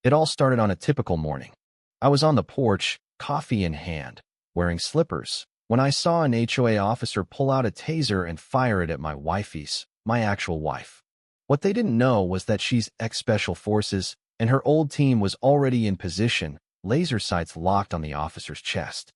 It all started on a typical morning. I was on the porch, coffee in hand, wearing slippers, when I saw an HOA officer pull out a taser and fire it at my actual wife. What they didn't know was that she's ex-Special Forces, and her old team was already in position, laser sights locked on the officer's chest.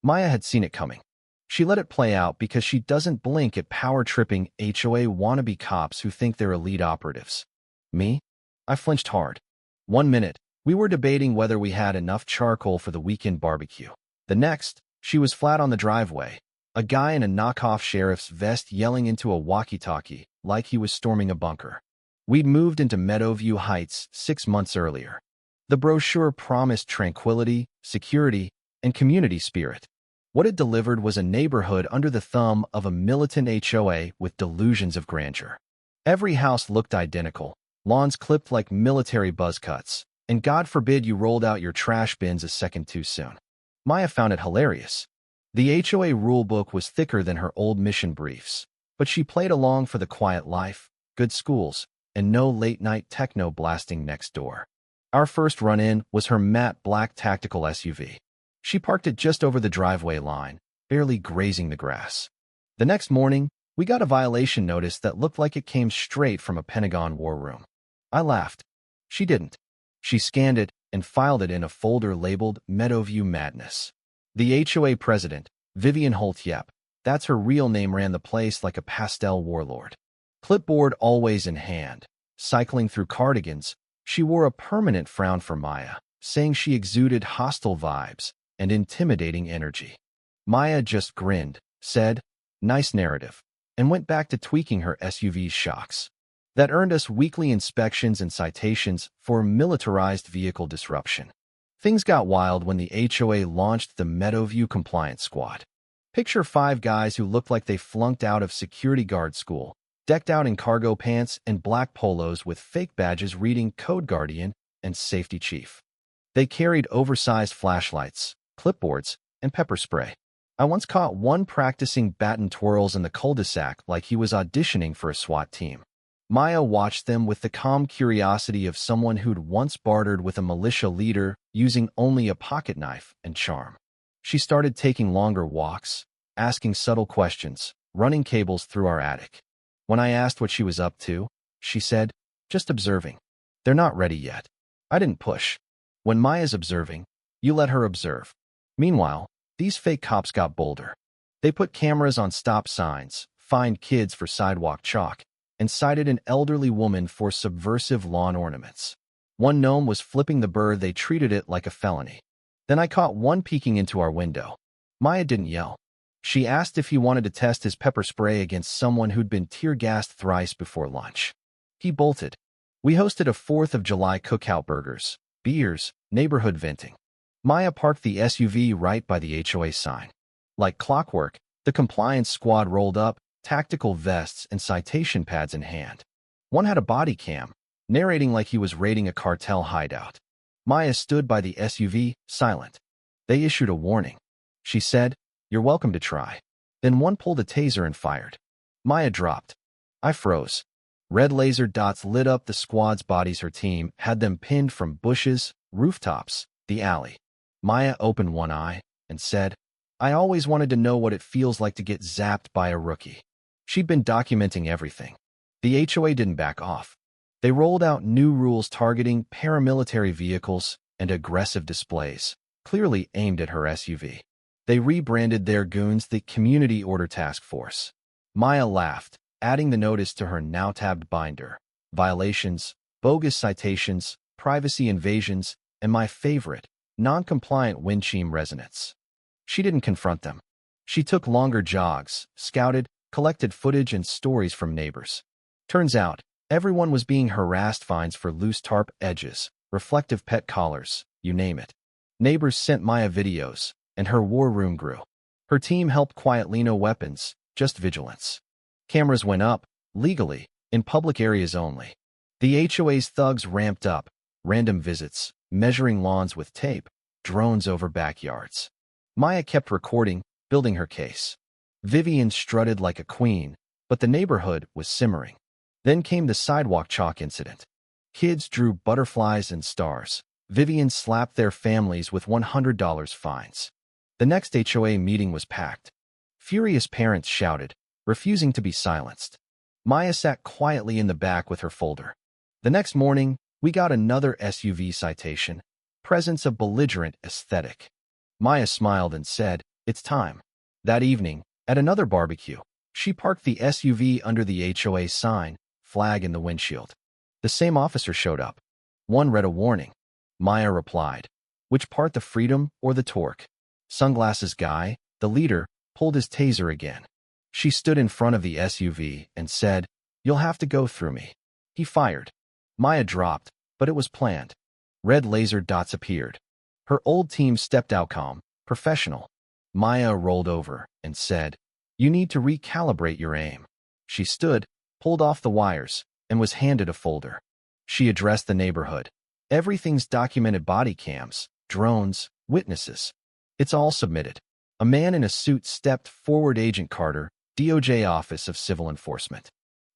Maya had seen it coming. She let it play out because she doesn't blink at power-tripping HOA wannabe cops who think they're elite operatives. Me? I flinched hard. 1 minute, we were debating whether we had enough charcoal for the weekend barbecue. The next, she was flat on the driveway, a guy in a knockoff sheriff's vest yelling into a walkie-talkie like he was storming a bunker. We'd moved into Meadowview Heights 6 months earlier. The brochure promised tranquility, security, and community spirit. What it delivered was a neighborhood under the thumb of a militant HOA with delusions of grandeur. Every house looked identical, lawns clipped like military buzz cuts, and God forbid you rolled out your trash bins a second too soon. Maya found it hilarious. The HOA rulebook was thicker than her old mission briefs, but she played along for the quiet life, good schools, and no late-night techno blasting next door. Our first run-in was her matte black tactical SUV. She parked it just over the driveway line, barely grazing the grass. The next morning, we got a violation notice that looked like it came straight from a Pentagon war room. I laughed. She didn't. She scanned it and filed it in a folder labeled Meadowview Madness. The HOA president, Vivian Holt-Yep, that's her real name, ran the place like a pastel warlord. Clipboard always in hand. Cycling through cardigans, she wore a permanent frown for Maya, saying she exuded hostile vibes and intimidating energy. Maya just grinned, said, "Nice narrative," and went back to tweaking her SUV's shocks. That earned us weekly inspections and citations for militarized vehicle disruption. Things got wild when the HOA launched the Meadowview Compliance Squad. Picture 5 guys who looked like they flunked out of security guard school, decked out in cargo pants and black polos with fake badges reading Code Guardian and Safety Chief. They carried oversized flashlights, clipboards, and pepper spray. I once caught one practicing baton twirls in the cul-de-sac like he was auditioning for a SWAT team. Maya watched them with the calm curiosity of someone who'd once bartered with a militia leader using only a pocket knife and charm. She started taking longer walks, asking subtle questions, running cables through our attic. When I asked what she was up to, she said, "Just observing. They're not ready yet." I didn't push. When Maya's observing, you let her observe. Meanwhile, these fake cops got bolder. They put cameras on stop signs, fined kids for sidewalk chalk, and cited an elderly woman for subversive lawn ornaments. One gnome was flipping the bird. They treated it like a felony. Then I caught one peeking into our window. Maya didn't yell. She asked if he wanted to test his pepper spray against someone who'd been tear-gassed thrice before lunch. He bolted. We hosted a 4th of July cookout, burgers, beers, neighborhood venting. Maya parked the SUV right by the HOA sign. Like clockwork, the compliance squad rolled up, tactical vests and citation pads in hand. One had a body cam, narrating like he was raiding a cartel hideout. Maya stood by the SUV, silent. They issued a warning. She said, "You're welcome to try." Then one pulled a taser and fired. Maya dropped. I froze. Red laser dots lit up the squad's bodies. Her team had them pinned from bushes, rooftops, the alley. Maya opened one eye and said, "I always wanted to know what it feels like to get zapped by a rookie." She'd been documenting everything. The HOA didn't back off. They rolled out new rules targeting paramilitary vehicles and aggressive displays, clearly aimed at her SUV. They rebranded their goons the Community Order Task Force. Maya laughed, adding the notice to her now-tabbed binder. Violations, bogus citations, privacy invasions, and my favorite, non-compliant wind chime resonance. She didn't confront them. She took longer jogs, scouted, collected footage and stories from neighbors. Turns out, everyone was being harassed. Fines for loose tarp edges, reflective pet collars, you name it. Neighbors sent Maya videos, and her war room grew. Her team helped quietly, no weapons, just vigilance. Cameras went up, legally, in public areas only. The HOA's thugs ramped up, random visits, measuring lawns with tape, drones over backyards. Maya kept recording, building her case. Vivian strutted like a queen, but the neighborhood was simmering. Then came the sidewalk chalk incident. Kids drew butterflies and stars, Vivian slapped their families with $100 fines. The next HOA meeting was packed. Furious parents shouted, refusing to be silenced. Maya sat quietly in the back with her folder. The next morning, we got another SUV citation. Presence of belligerent aesthetic. Maya smiled and said, "It's time." That evening, at another barbecue, she parked the SUV under the HOA sign, flag in the windshield. The same officer showed up. One read a warning. Maya replied, "Which part, the freedom or the torque?" Sunglasses guy, the leader, pulled his taser again. She stood in front of the SUV and said, "You'll have to go through me." He fired. Maya dropped, but it was planned. Red laser dots appeared. Her old team stepped out calm, professional. Maya rolled over and said, "You need to recalibrate your aim." She stood, pulled off the wires, and was handed a folder. She addressed the neighborhood. "Everything's documented: body cams, drones, witnesses. It's all submitted." A man in a suit stepped forward. "Agent Carter, DOJ Office of Civil Enforcement.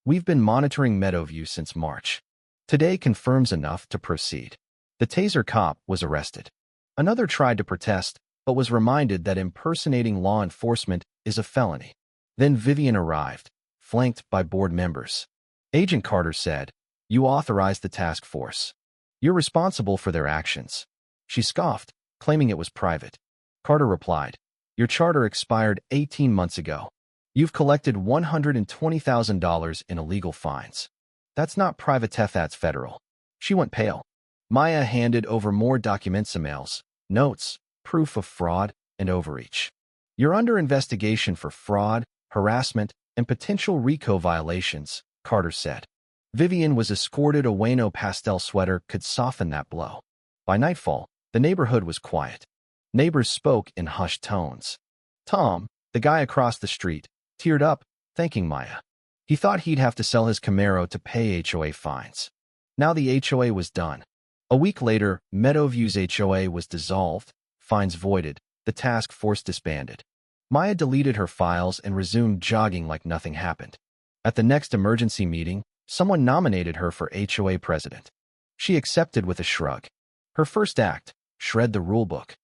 We've been monitoring Meadowview since March. Today confirms enough to proceed." The Taser cop was arrested. Another tried to protest, but was reminded that impersonating law enforcement is a felony. Then Vivian arrived, flanked by board members. Agent Carter said, "You authorized the task force. You're responsible for their actions." She scoffed, claiming it was private. Carter replied, "Your charter expired 18 months ago. You've collected $120,000 in illegal fines. That's not private theft, that's federal." She went pale. Maya handed over more documents, emails, notes, proof of fraud and overreach. "You're under investigation for fraud, harassment, and potential RICO violations," Carter said. Vivian was escorted away. No pastel sweater could soften that blow. By nightfall, the neighborhood was quiet. Neighbors spoke in hushed tones. Tom, the guy across the street, teared up, thanking Maya. He thought he'd have to sell his Camaro to pay HOA fines. Now the HOA was done. A week later, Meadowview's HOA was dissolved, fines voided, the task force disbanded. Maya deleted her files and resumed jogging like nothing happened. At the next emergency meeting, someone nominated her for HOA president. She accepted with a shrug. Her first act, shred the rulebook.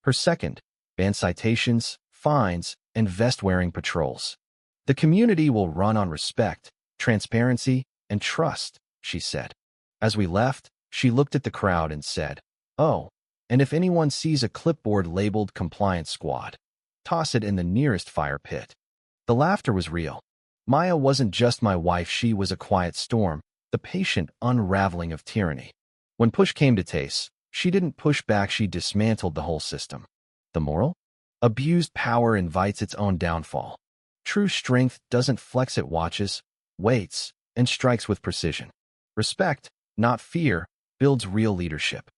Her second, ban citations, fines, and vest-wearing patrols. "The community will run on respect, transparency, and trust," she said. As we left, she looked at the crowd and said, "Oh, and if anyone sees a clipboard labeled Compliance Squad, toss it in the nearest fire pit." The laughter was real. Maya wasn't just my wife, she was a quiet storm, the patient unraveling of tyranny. When push came to Tace, she didn't push back, she dismantled the whole system. The moral? Abused power invites its own downfall. True strength doesn't flex, it watches, waits, and strikes with precision. Respect, not fear, builds real leadership.